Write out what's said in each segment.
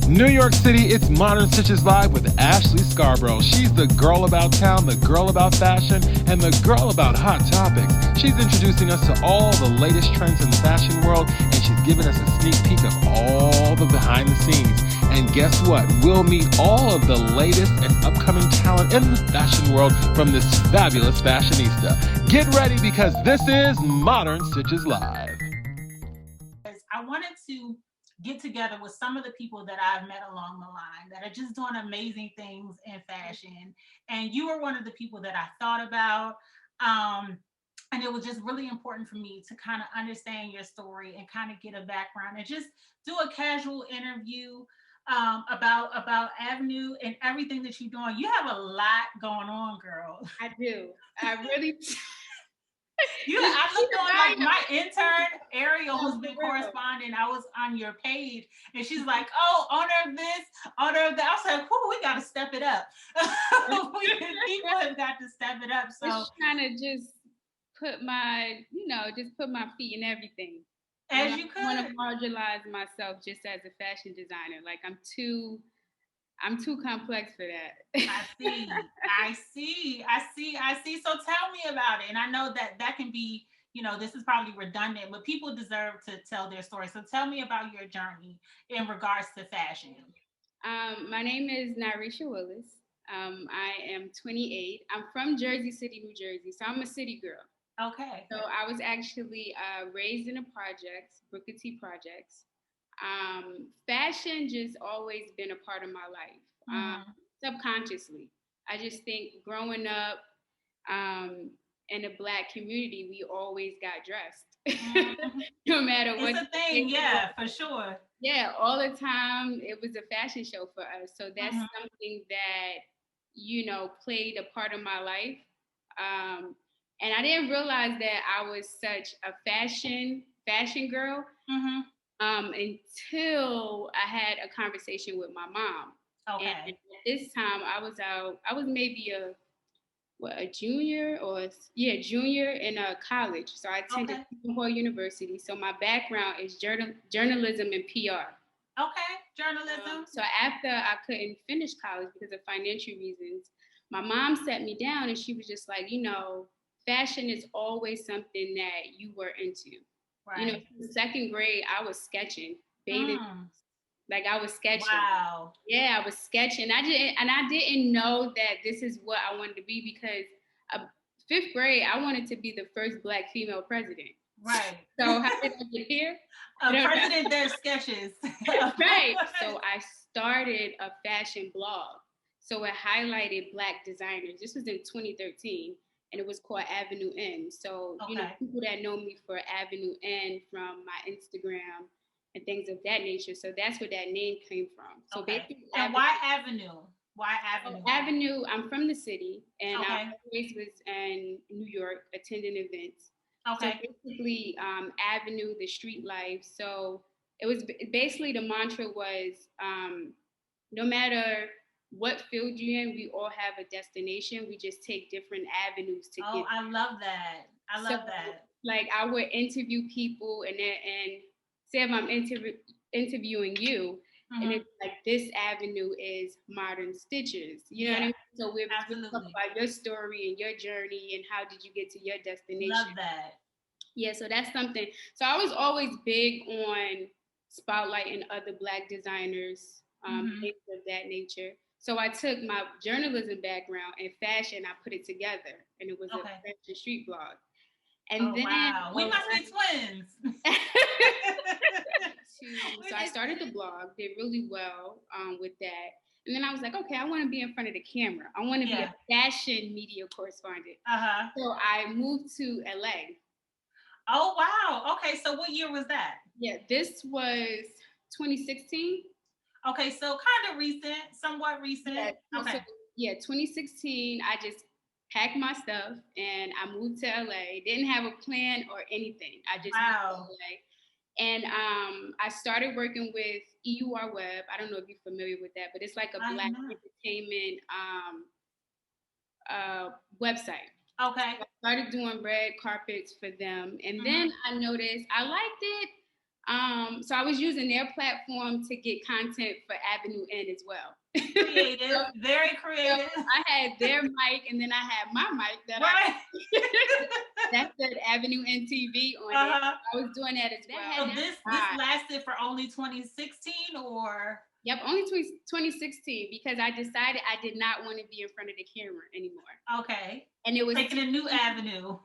New York City, it's Modern Stiches Live with Ashley Scarborough. She's the girl about town, the girl about fashion, and the girl about hot topics. She's introducing us to all the latest trends in the fashion world, and she's giving us a sneak peek of all the behind the scenes. And guess what? We'll meet all of the latest and upcoming talent in the fashion world from this fabulous fashionista. Get ready because this is Modern Stiches Live. I wanted to get together with some of the people that I've met along the line that are just doing amazing things in fashion. And you were one of the people that I thought about. And it was just really important for me to kind of understand your story and kind of get a background and just do a casual interview about Avenue and everything that you're doing. You have a lot going on, girl. I do. I really I looked on like my intern Ariel, who's been corresponding. I was on your page, and she's like, "Oh, owner of this, owner of that." I was like, "Whoo, we got to step it up." People have got to step it up. So I'm trying to just put my feet in everything. As you could. I want to marginalize myself just as a fashion designer. Like I'm too complex for that. I see. So tell me about it. And I know that can be, this is probably redundant, but people deserve to tell their story. So tell me about your journey in regards to fashion. My name is Nareasha Willis. I am 28. I'm from Jersey City, New Jersey. So I'm a city girl. Okay. So I was actually raised in the projects, Booker T projects. Fashion just always been a part of my life, subconsciously. I just think growing up in the Black community, we always got dressed, no matter what. It's a thing, yeah, for sure. Yeah, all the time it was a fashion show for us. So that's something that, played a part of my life. And I didn't realize that I was such a fashion girl. Until I had a conversation with my mom. Okay. And at this time, I was maybe a junior in a college. So I attended Seton University. So my background is journalism and PR. Okay, journalism. So after I couldn't finish college because of financial reasons, my mom sat me down and she was just like, fashion is always something that you were into. Right. In second grade, I was sketching, bathing. Like I was sketching. Wow. Yeah, I was sketching. I didn't know that this is what I wanted to be because fifth grade, I wanted to be the first Black female president. Right. So how did I get here? President does sketches. Right. So I started a fashion blog. So it highlighted Black designers. This was in 2013. And it was called Avenue N. So, people that know me for Avenue N from my Instagram and things of that nature. So that's where that name came from. So basically, and why Avenue? Why Avenue? Avenue, I'm from the city, and I always was in New York attending events. Okay. So basically, Avenue, the street life. So it was basically the mantra was no matter what field you're in, we all have a destination. We just take different avenues to get. Oh, I love that. I love that. Like I would interview people and say if I'm interviewing you, and it's like this avenue is Modern Stiches. You know what I mean? So we're talking about your story and your journey and how did you get to your destination. Love that. Yeah, so that's something. So I was always big on spotlighting other Black designers, things of that nature. So I took my journalism background and fashion, I put it together, and it was a fashion street blog. And then we must be twins. So I started the blog, did really well with that. And then I was like, okay, I want to be in front of the camera. I want to be a fashion media correspondent. So I moved to LA. Oh, wow. Okay, so what year was that? Yeah, this was 2016. Okay, so kind of recent, somewhat recent. Yeah, okay. So, 2016, I just packed my stuff and I moved to LA. Didn't have a plan or anything. I just moved to LA. And I started working with EUR Web. I don't know if you're familiar with that, but it's like a Black entertainment website. Okay. So I started doing red carpets for them. And then I noticed I liked it. So I was using their platform to get content for Avenue N as well. Creative, very creative. So I had their mic, and then I had my mic that that said Avenue N TV on it. I was doing that as well. So this lasted for only 2016, or? Yep, only 2016, because I decided I did not want to be in front of the camera anymore. Okay. And it was taking a new avenue.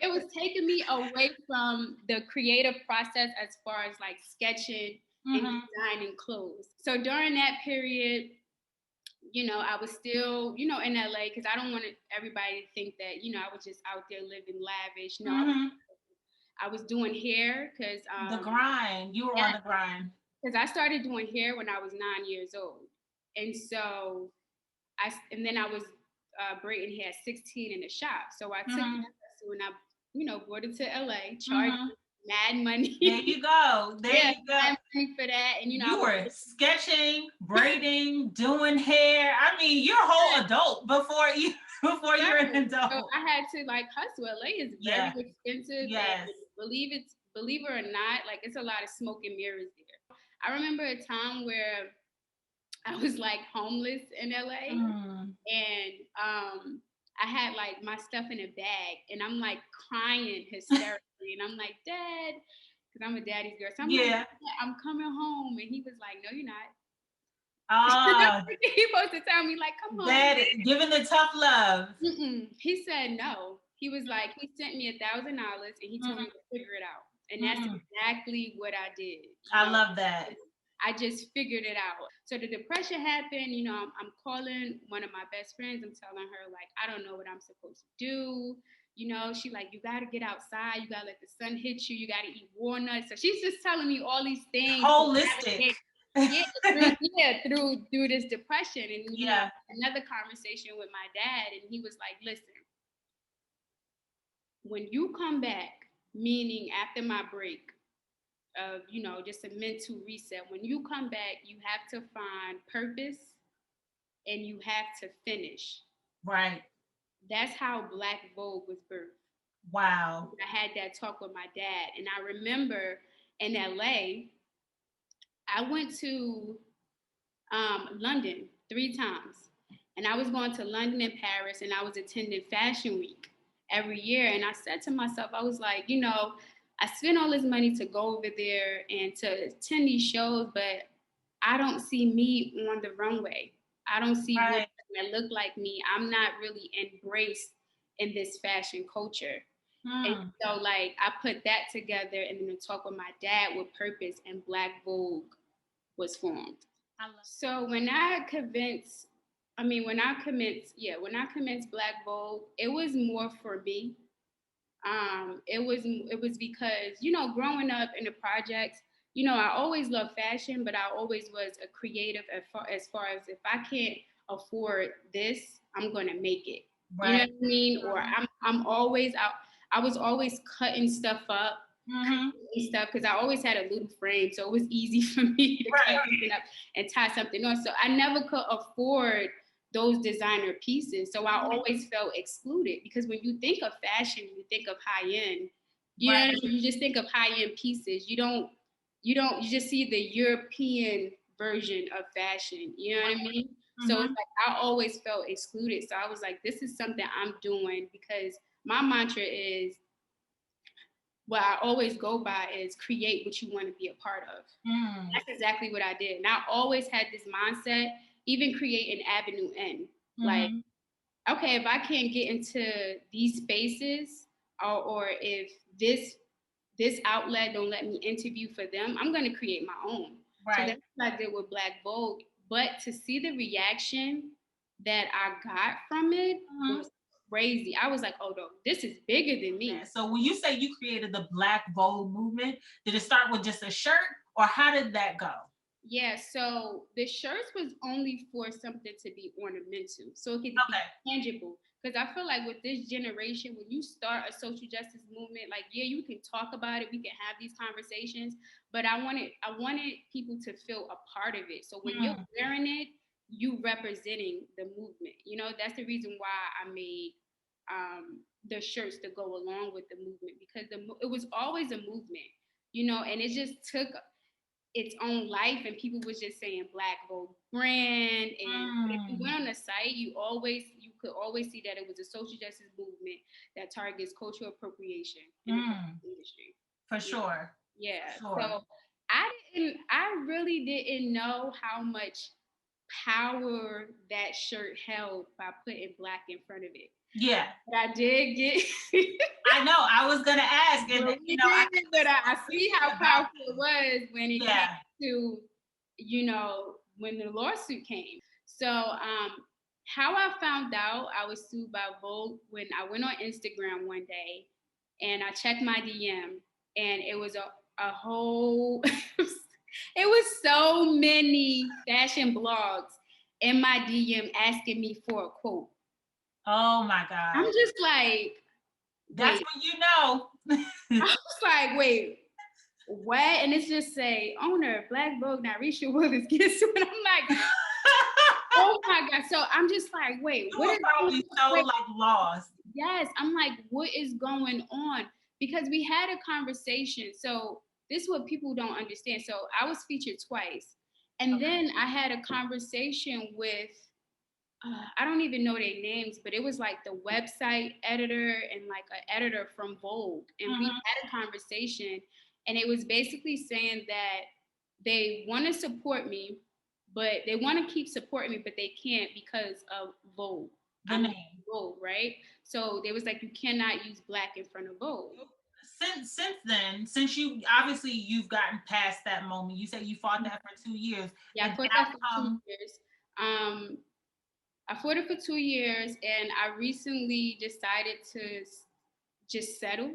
It was taking me away from the creative process as far as like sketching and designing clothes. So during that period, you know, I was still, you know, in LA, because I don't want everybody to think that, you know, I was just out there living lavish. No, I was doing hair because the grind. You were on the grind. Because I started doing hair when I was 9 years old, and so then I was braiding hair at 16 in the shop. So I took that and I, you know, brought it to LA, charged mad money. There you go. There you go. Mad money for that, and you know, you were sketching, braiding, doing hair. I mean, you're a whole adult before you're an adult. So I had to like hustle. LA is very expensive. Yes. Believe it or not, like it's a lot of smoke and mirrors there. I remember a time where I was like homeless in LA, and I had like my stuff in a bag, and I'm like crying hysterically, and I'm like, Dad, because I'm a daddy's girl. So I'm like, I'm coming home, and he was like, no, you're not. He supposed to tell me like, come home. Dad, giving the tough love. He said no. He was like, he sent me $1,000, and he told me to figure it out, and that's exactly what I did. I love that. I just figured it out. So the depression happened, you know, I'm calling one of my best friends. I'm telling her, like, I don't know what I'm supposed to do. You know, she like, you got to get outside. You got to let the sun hit you. You got to eat walnuts. So she's just telling me all these things. Holistic. Through this depression. And, you know, another conversation with my dad. And he was like, listen, when you come back, meaning after my break, of, you know, just a mental reset. When you come back, you have to find purpose and you have to finish. Right. That's how Black Vogue was birthed. Wow. I had that talk with my dad. And I remember in LA, I went to London 3 times. And I was going to London and Paris, and I was attending Fashion Week every year. And I said to myself, I was like, you know, I spent all this money to go over there and to attend these shows, but I don't see me on the runway. I don't see women that look like me. I'm not really embraced in this fashion culture. And so like I put that together, and then to talk with my dad with purpose, and Black Vogue was formed. So when I commenced Black Vogue, it was more for me. It was because, you know, growing up in the projects, you know, I always loved fashion, but I always was a creative as far as if I can't afford this, I'm going to make it. Right. You know what I mean? Or I'm always out. I was always cutting stuff up, stuff, because I always had a little frame, so it was easy for me to cut something up and tie something on. So I never could afford those designer pieces. So I always felt excluded, because when you think of fashion, you think of high end. You know, you just think of high end pieces. You just see the European version of fashion. You know what I mean? So it's like I always felt excluded. So I was like, this is something I'm doing, because my mantra is, what I always go by is create what you want to be a part of. That's exactly what I did. And I always had this mindset, even creating Avenue N. Like, okay, if I can't get into these spaces, or if this outlet don't let me interview for them, I'm going to create my own. Right. So that's what I did with Black Vogue. But to see the reaction that I got from it was crazy. I was like, oh no, this is bigger than me. Yeah. So when you say you created the Black Vogue movement, did it start with just a shirt, or how did that go? Yeah, so the shirts was only for something to be ornamental, so it could be tangible. Because I feel like with this generation, when you start a social justice movement, like, yeah, you can talk about it, we can have these conversations, but I wanted people to feel a part of it. So when you're wearing it, you representing the movement. You know, that's the reason why I made the shirts to go along with the movement, because it was always a movement, you know, and it just took its own life, and people was just saying Black Vogue brand. And if you went on the site, you could always see that it was a social justice movement that targets cultural appropriation in the industry. For sure. Yeah. So I really didn't know how much power that shirt held by putting Black in front of it. Yeah. But I did get I know, I was gonna ask, and you know, I see how powerful it was when it came to, you know, when the lawsuit came. So how I found out I was sued by Vogue, when I went on Instagram one day and I checked my DM, and it was a whole it was so many fashion blogs in my DM asking me for a quote. Oh my God. I'm just like, that's when you know. I was like, wait, what? And it's just say, owner, Black Vogue, Nareasha Willis gets sued. And I'm like, oh my God. So I'm just like, wait, you were probably so like lost. Yes. I'm like, what is going on? Because we had a conversation. So this is what people don't understand. So I was featured twice. And then I had a conversation with, I don't even know their names, but it was like the website editor and like an editor from Vogue. And we had a conversation, and it was basically saying that they want to support me, but they want to keep supporting me, but they can't because of Vogue. The name. Vogue, right? So they was like, you cannot use Black in front of Vogue. Since then, since you've gotten past that moment, you said you fought that for 2 years. Yeah, I fought that for 2 years. I fought it for 2 years, and I recently decided to just settle.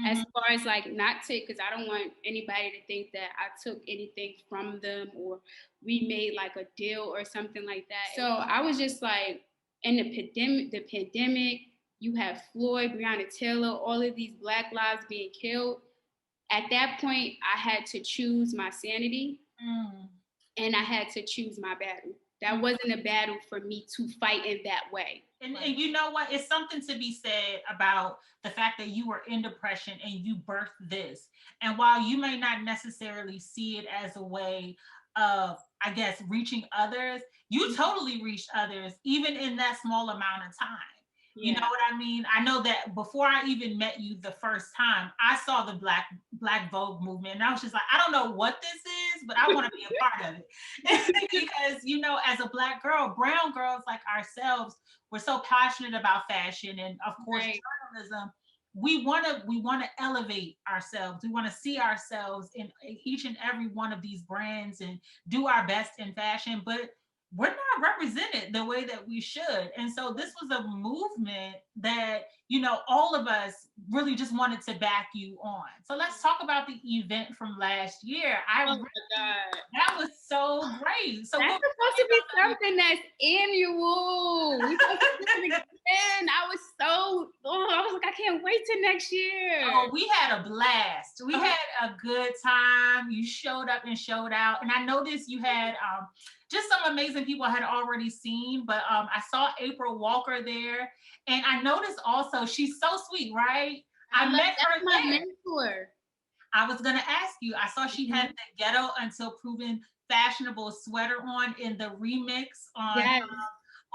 As far as like not take, because I don't want anybody to think that I took anything from them or we made like a deal or something like that. So I was just like, in the pandemic, you have Floyd, Breonna Taylor, all of these Black lives being killed. At that point, I had to choose my sanity, and I had to choose my battle. That wasn't a battle for me to fight in that way. And you know what? It's something to be said about the fact that you were in depression and you birthed this. And while you may not necessarily see it as a way of, I guess, reaching others, you totally reached others, even in that small amount of time. You know what I mean? I know that before I even met you the first time, I saw the Black Vogue movement, and I was just like, I don't know what this is, but I want to be a part of it. Because, you know, as a Black girl, brown girls like ourselves, we're so passionate about fashion and, of course, journalism. We want to elevate ourselves. We want to see ourselves in each and every one of these brands and do our best in fashion, but we're not represented the way that we should. And so this was a movement that, you know, all of us really just wanted to back you on. So let's talk about the event from last year. That was so great. So that's supposed to be something that's annual. We supposed to do it again. I was like, I can't wait till next year. Oh, we had a blast. We had a good time. You showed up and showed out. And I noticed you had just some amazing people I had already seen, but I saw April Walker there. And I noticed also, she's so sweet, right? I met her my mentor. I was gonna ask you, I saw she had the Ghetto Until Proven Fashionable sweater on in the remix on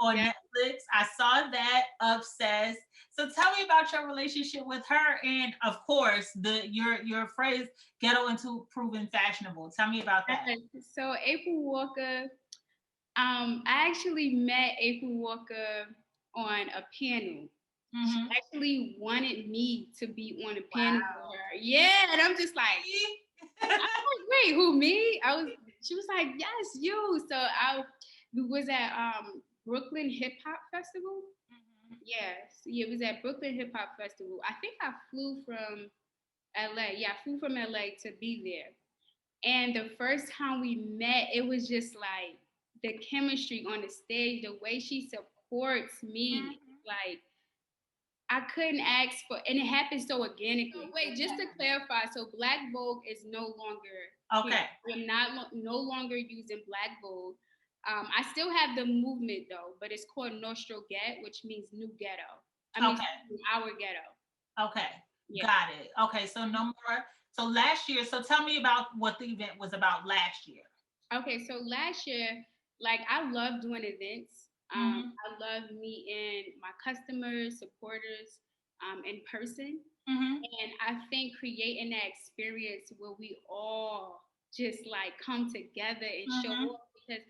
Netflix. I saw that, Obsessed. So tell me about your relationship with her, and of course, your phrase Ghetto Until Proven Fashionable. Tell me about that. So April Walker, I actually met April Walker on a panel. She actually wanted me to be on a panel with her. Yeah, and I'm just like, I was like, wait, who, me? She was like, yes, you. So we was at Brooklyn Hip Hop Festival. Yes, it was at Brooklyn Hip Hop Festival. I think I flew from LA. Yeah, I flew from LA to be there. And the first time we met, it was just like the chemistry on the stage, the way she supports me, like, I couldn't ask for, and it happened so organically. Wait, just to clarify, so Black Vogue is no longer I'm no longer using Black Vogue. I still have the movement though, but it's called Nostro Get, which means New Ghetto. Our ghetto. Okay, got it. Okay, so no more. So last year, so tell me about what the event was about last year. Okay, so last year, like I love doing events. I love meeting my customers, supporters, in person. And I think creating that experience where we all just like come together and show up, because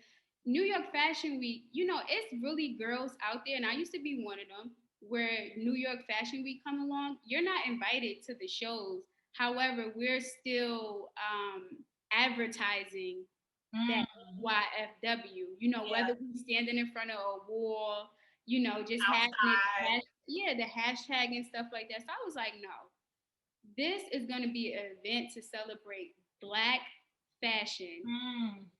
New York Fashion Week, you know, it's really girls out there, and I used to be one of them, where New York Fashion Week come along, you're not invited to the shows. However, we're still advertising that YFW, you know, whether we're standing in front of a wall, you know, just having it, the hashtag and stuff like that. So I was like, no, this is going to be an event to celebrate Black fashion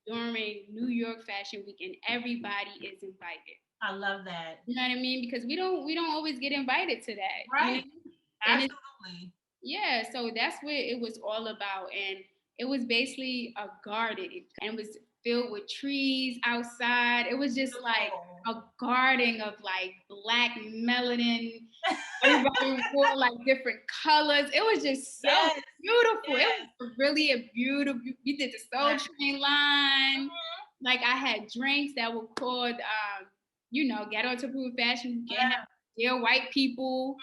during New York Fashion Week, and everybody is invited. I love that. You know what I mean? Because we don't always get invited to that. Right. You know? Absolutely. Yeah, so that's what it was all about. And it was basically a garden, and it was filled with trees outside. It was just like a garden of like Black melanin. Everybody wore like different colors. It was just so beautiful. It was really a beautiful. We did the Soul Train line. Like I had drinks that were called, you know, Ghetto to Prove Fashion. Dear white people.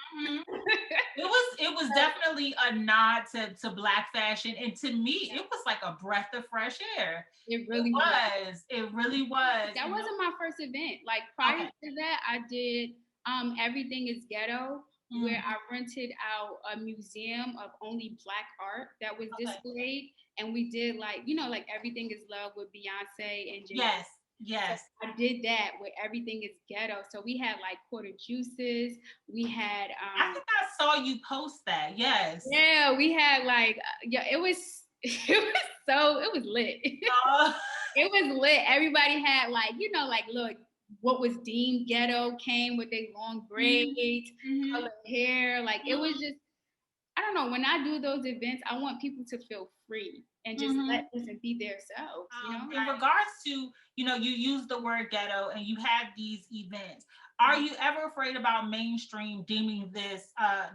It was definitely a nod to Black fashion, and to me, it was like a breath of fresh air. It really was. It really was. That wasn't my first event. Like prior to that, I did Everything is Ghetto, where I rented out a museum of only Black art that was displayed, and we did like, you know, like Everything is Love with Beyonce and Jay. Yes. So I did that where Everything is Ghetto. So we had like quarter juices. We had I think I saw you post that. Yes. Yeah, we had like it was lit. It was lit. Everybody had like, you know, like look, what was deemed ghetto came with their long braids, colored hair. Like it was just, I don't know, when I do those events, I want people to feel free and just let them be themselves, you know? In regards to, you know, you use the word ghetto and you have these events. Are you ever afraid about mainstream deeming this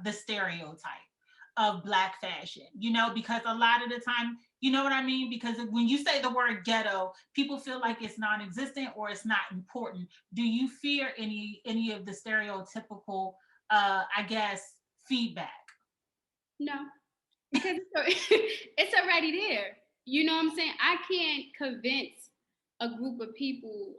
the stereotype of Black fashion? You know, because a lot of the time, you know what I mean? Because when you say the word ghetto, people feel like it's non-existent or it's not important. Do you fear any of the stereotypical, I guess, feedback? No, because it's already there. You know what I'm saying? I can't convince a group of people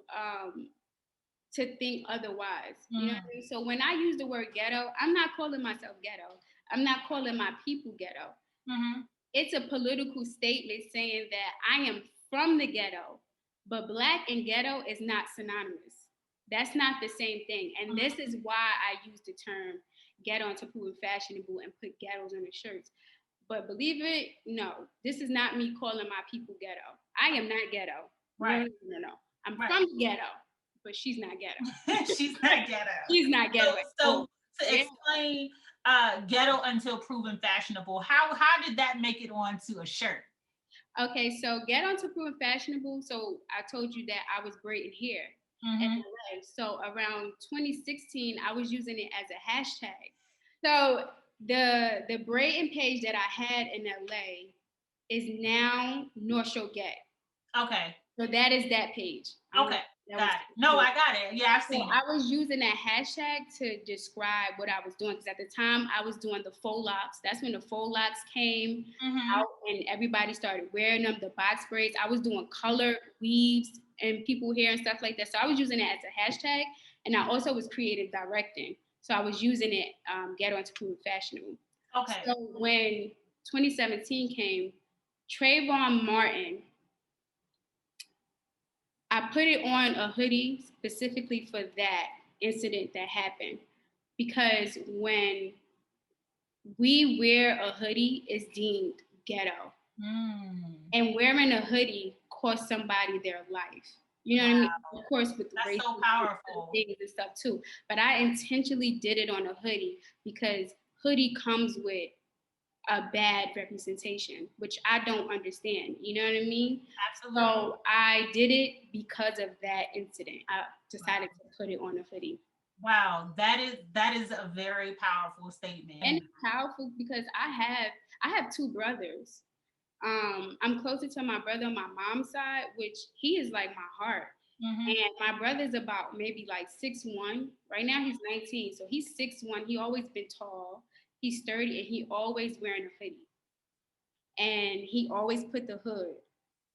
to think otherwise. You know what I mean? So when I use the word ghetto, I'm not calling myself ghetto. I'm not calling my people ghetto. It's a political statement saying that I am from the ghetto, but Black and ghetto is not synonymous. That's not the same thing. And this is why I use the term ghetto to prove fashionable and put ghettos on the shirts. But believe it, no, this is not me calling my people ghetto. I am not ghetto. Right. No. I'm from ghetto, but she's not ghetto. She's not ghetto. She's not ghetto. So to explain ghetto until proven fashionable, how did that make it onto a shirt? Okay, so ghetto to proven fashionable. So I told you that I was braiding hair. So around 2016, I was using it as a hashtag. So the braiding page that I had in LA is now North Shore Get. Okay. So that is that page. Okay. Got it. No, I got it. Yeah, I've seen it. I was using that hashtag to describe what I was doing, because at the time I was doing the faux locks. That's when the faux locks came out and everybody started wearing them, the box braids. I was doing color weaves and people hair and stuff like that. So I was using it as a hashtag, and I also was creative directing. So I was using it, ghetto into prove fashionable. Okay. So when 2017 came, Trayvon Martin, I put it on a hoodie specifically for that incident that happened, because when we wear a hoodie, it's deemed ghetto. And wearing a hoodie cost somebody their life. You know what I mean? Of course, with the race so powerful things and stuff too. But I intentionally did it on a hoodie because hoodie comes with a bad representation, which I don't understand. You know what I mean? Absolutely. So I did it because of that incident. I decided to put it on a hoodie. Wow, that is a very powerful statement. And it's powerful because I have two brothers. I'm closer to my brother on my mom's side, which he is like my heart. Mm-hmm. And my brother's about maybe like 6'1". Right now he's 19, so he's 6'1". He always been tall. He's sturdy, and he always wearing a hoodie. And he always put the hood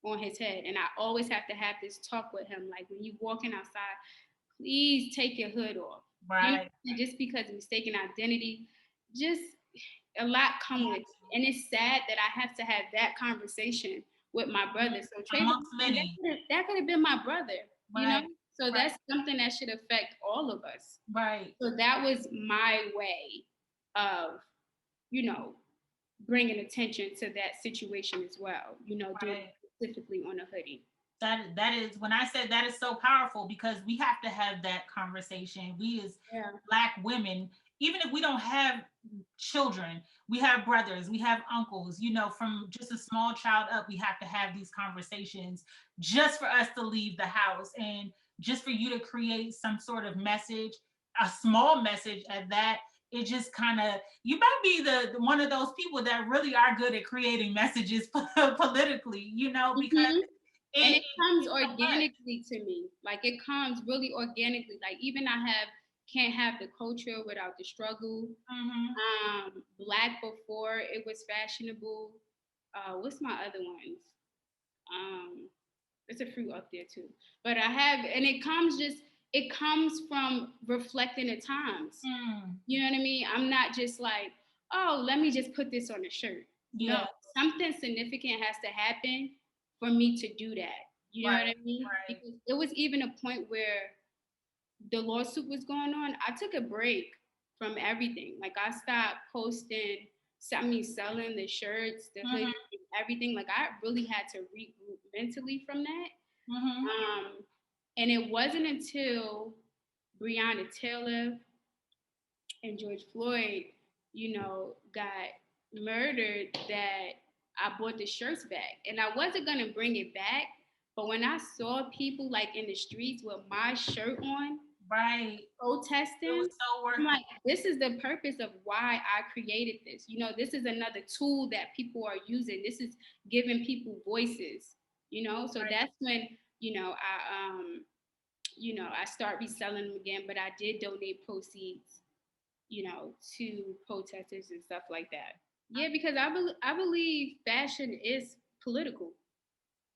on his head. And I always have to have this talk with him, like when you walking outside, please take your hood off. Right. You know, just because mistaken identity, just a lot come with it. And it's sad that I have to have that conversation with my brother. So that could have been my brother, right. You know? So that's something that should affect all of us. Right. So that was my way of, you know, bringing attention to that situation as well, you know, doing specifically on a hoodie. That is, when I said that is so powerful, because we have to have that conversation. We as Black women, even if we don't have children, we have brothers, we have uncles, you know, from just a small child up, we have to have these conversations just for us to leave the house and just for you to create some sort of message, a small message at that. It just kind of, you might be the one of those people that really are good at creating messages politically, you know, because and it comes organically to me. Like it comes really organically. Like even can't have the culture without the struggle. Mm-hmm. Black before it was fashionable. What's my other ones? There's a fruit up there too. But and it comes from reflecting the times. You know what I mean? I'm not just like, oh, let me just put this on a shirt. Yeah. No, something significant has to happen for me to do that. You know what I mean? Right. Because it was even a point where the lawsuit was going on. I took a break from everything. Like I stopped selling the shirts, the hoodies, everything. Like I really had to regroup mentally from that. Mm-hmm. And it wasn't until Breonna Taylor and George Floyd, you know, got murdered that I bought the shirts back. And I wasn't going to bring it back. But when I saw people like in the streets with my shirt on, protesting, it was so worth it. I'm like, this is the purpose of why I created this. You know, this is another tool that people are using. This is giving people voices, you know? So that's when, you know, I start reselling them again, but I did donate proceeds, you know, to protesters and stuff like that. Yeah, because I believe fashion is political.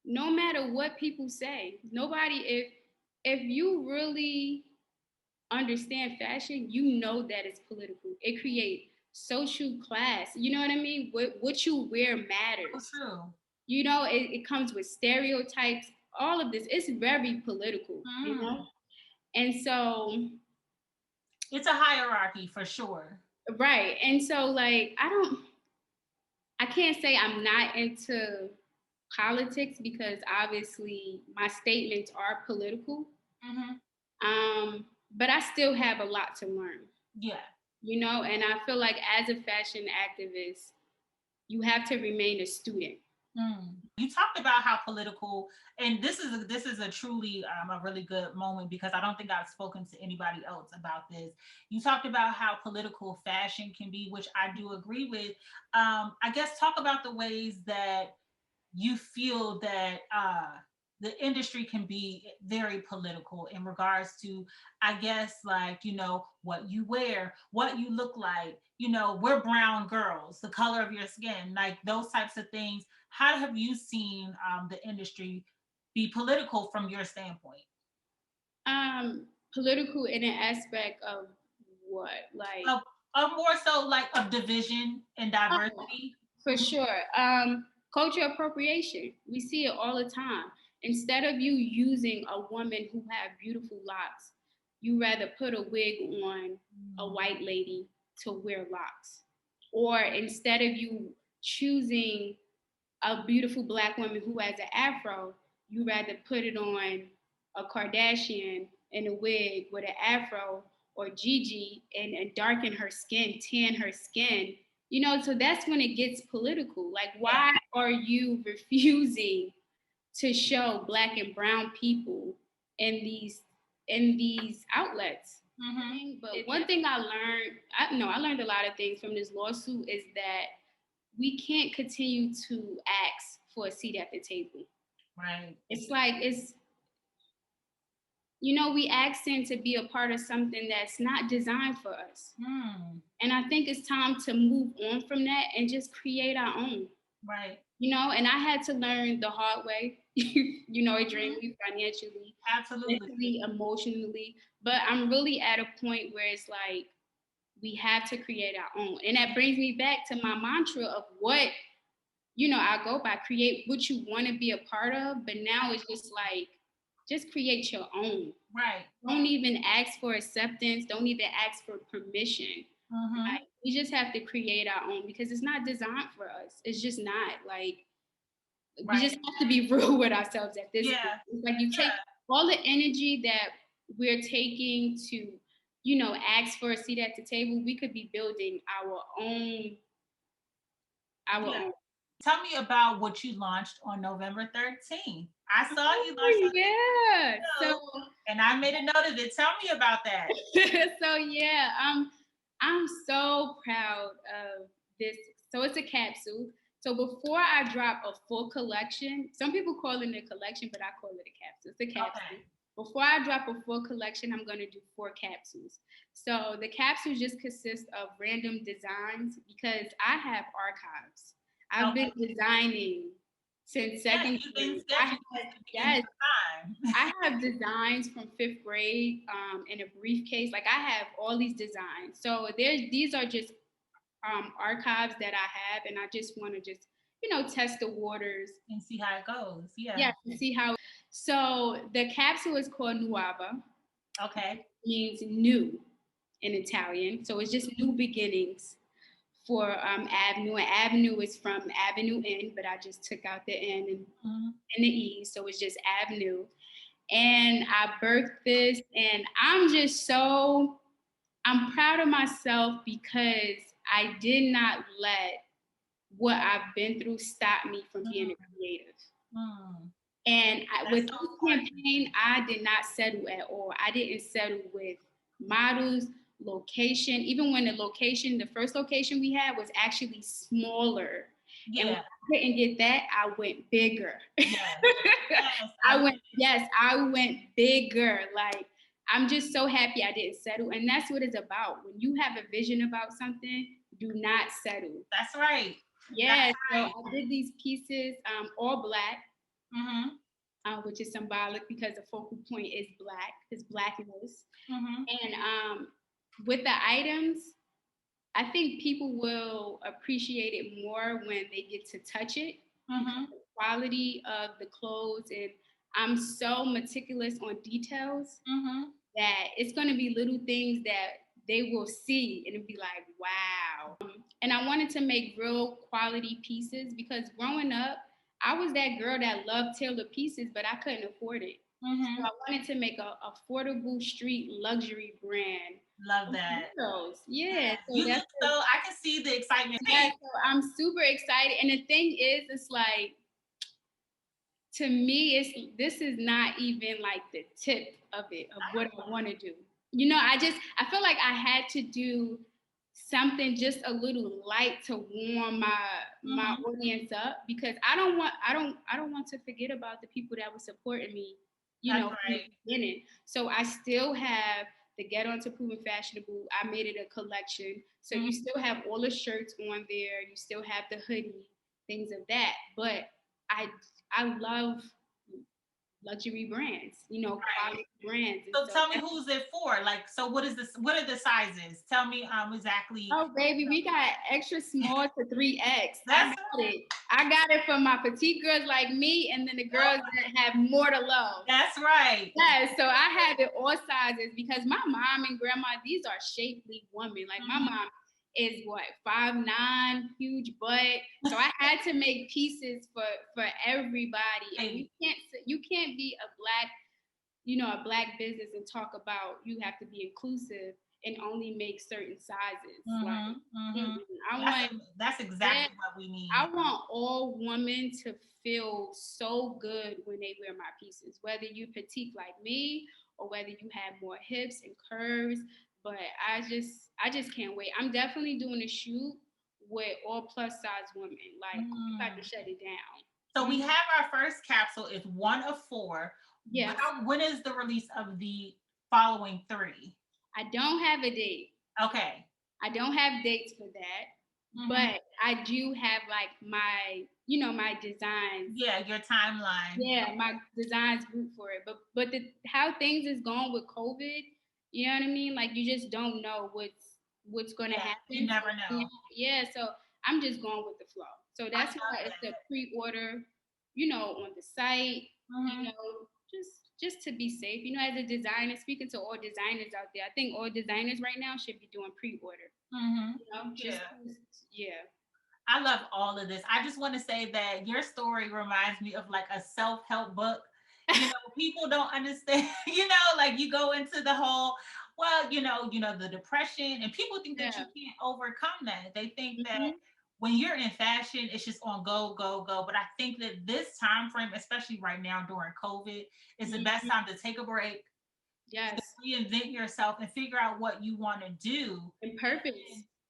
No matter what people say, if you really understand fashion, you know that it's political. It creates social class. You know what I mean? What you wear matters. True. You know, it comes with stereotypes. All of this, it's very political. You know, and so it's a hierarchy for sure. Right, and so like I can't say I'm not into politics because obviously my statements are political. But I still have a lot to learn. Yeah. You know, and I feel like as a fashion activist, you have to remain a student. You talked about how political, and this is a truly a really good moment because I don't think I've spoken to anybody else about this. You talked about how political fashion can be, which I do agree with. I guess talk about the ways that you feel that the industry can be very political in regards to, I guess, like, you know, what you wear, what you look like, you know, we're brown girls, the color of your skin, like those types of things. How have you seen the industry be political from your standpoint? Political in an aspect of what? Like more so like of division and diversity? For sure. Culture appropriation. We see it all the time. Instead of you using a woman who have beautiful locks, you rather put a wig on a white lady to wear locks. Or instead of you choosing a beautiful Black woman who has an afro, you rather put it on a Kardashian in a wig with an afro, or Gigi and darken her skin, tan her skin. You know, so that's when it gets political. Like, why are you refusing to show Black and brown people in these outlets? thing. But one thing I learned a lot of things from this lawsuit is that we can't continue to ask for a seat at the table. Right. It's like, we asking to be a part of something that's not designed for us. And I think it's time to move on from that and just create our own. Right. And I had to learn the hard way. It drained me financially, absolutely, mentally, emotionally. But I'm really at a point where it's like, we have to create our own. And that brings me back to my mantra of what, I go by, create what you want to be a part of. But now it's just like, just create your own. Right. Don't even ask for acceptance. Don't even ask for permission. Like, we just have to create our own because it's not designed for us. It's just not. Like, we just have to be real with ourselves at this point. It's like you take all the energy that we're taking to, ask for a seat at the table. We could be building our own. Tell me about what you launched on November 13th. I saw you launch something. Yeah. So, and I made a note of it. Tell me about that. So yeah, I'm so proud of this. So it's a capsule. So before I drop a full collection, some people call it a collection, but I call it a capsule. It's a capsule. Okay. Before I drop a full collection, I'm going to do 4 capsules. So the capsules just consist of random designs because I have archives. I've been designing since second grade. I have designs from 5th grade in a briefcase. Like, I have all these designs. So these are just archives that I have, and I just want to test the waters and see how it goes. Yeah, and see how. So the capsule is called Nuova. Okay. It means new in Italian. So it's just new beginnings for Avenue. And Avenue is from Avenue N, but I just took out the N and the E. So it's just Avenue. And I birthed this, and I'm proud of myself because I did not let what I've been through stop me from being a creative. And with this campaign, I did not settle at all. I didn't settle with models, location. Even when the first location we had was actually smaller. Yeah. And when I couldn't get that, I went bigger. Yes. I went bigger. Like, I'm just so happy I didn't settle. And that's what it's about. When you have a vision about something, do not settle. That's right. Yeah. So I did these pieces, all Black. Which is symbolic because the focal point is Black, is Blackness. And with the items, I think people will appreciate it more when they get to touch it. The quality of the clothes, and I'm so meticulous on details that it's going to be little things that they will see and it'll be like, wow. And I wanted to make real quality pieces because growing up, I was that girl that loved tailored pieces, but I couldn't afford it. So I wanted to make a affordable street luxury brand. Love that. Yeah. So I can see the excitement. Yeah, so I'm super excited. And the thing is, it's like, to me, this is not even like the tip of it, of what I want to do. I feel like I had to do something just a little light to warm my audience up because I don't want to forget about the people that were supporting me, from the beginning. So I still have the Ghetto into Proven Fashionable. I made it a collection. So you still have all the shirts on there. You still have the hoodie, things of that. But I love luxury brands, quality brands. So tell me, who's it for? Like, so what are the sizes? Tell me exactly. Oh, baby, we got extra small to 3X. I got it for my petite girls like me, and then the girls that have more to love. That's right. Yeah, so I have it all sizes because my mom and grandma, these are shapely women. Like my mom is 5'9", huge butt. So I had to make pieces for everybody. And you can't be a black business and talk about you have to be inclusive and only make certain sizes. That's exactly what we need. I want all women to feel so good when they wear my pieces, whether you petite like me or whether you have more hips and curves. But I just can't wait. I'm definitely doing a shoot with all plus size women. Like, we got to shut it down. So we have our first capsule. It's 1 of 4. Yes. When is the release of the following 3? I don't have a date. Okay. I don't have dates for that, but I do have like my, my designs. Yeah, your timeline. Yeah, my designs group for it. But how things is going with COVID, you know what I mean? Like, you just don't know what's going to happen. You never know. Yeah, so I'm just going with the flow. So that's why it's the pre-order, on the site, just to be safe. As a designer, speaking to all designers out there, I think all designers right now should be doing pre-order. I love all of this. I just want to say that your story reminds me of like a self-help book. People don't understand, like you go into the whole, well, the depression, and people think that you can't overcome that. They think that when you're in fashion, it's just on go, go, go. But I think that this time frame, especially right now during COVID, is the best time to take a break. Yes. To reinvent yourself and figure out what you want to do. And purpose.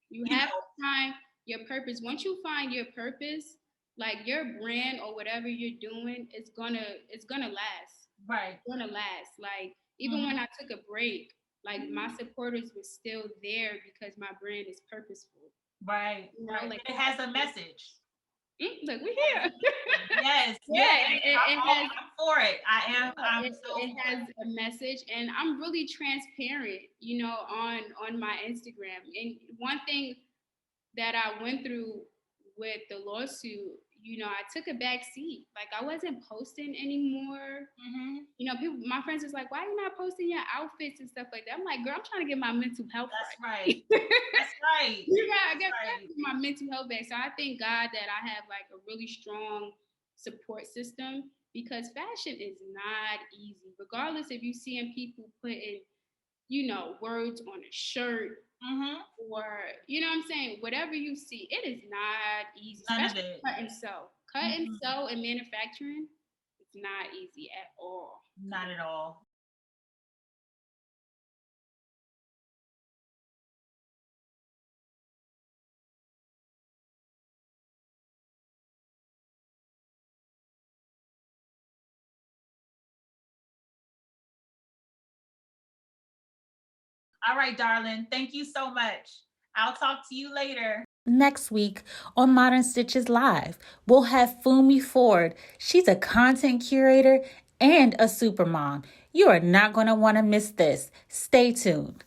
You have to find your purpose. Once you find your purpose, like your brand or whatever you're doing, it's gonna last. Right. It's gonna last. Like, even when I took a break, like my supporters were still there because my brand is purposeful. Right. Like, it has a message. Look, we're here. Yes. I'm for it. It has a message, and I'm really transparent, on my Instagram. And one thing that I went through with the lawsuit, I took a back seat. Like, I wasn't posting anymore. People, my friends was like, why are you not posting your outfits and stuff like that? I'm like, girl, I'm trying to get my mental health right. That's right. I got my mental health back. So I thank God that I have like a really strong support system, because fashion is not easy. Regardless if you seeing people putting, words on a shirt, or, what I'm saying, whatever you see, it is not easy. None of it. Cut and sew. Cut and sew and manufacturing, it's not easy at all. Not at all. All right, darling. Thank you so much. I'll talk to you later. Next week on Modern Stiches Live, we'll have Fumi Ford. She's a content curator and a supermom. You are not going to want to miss this. Stay tuned.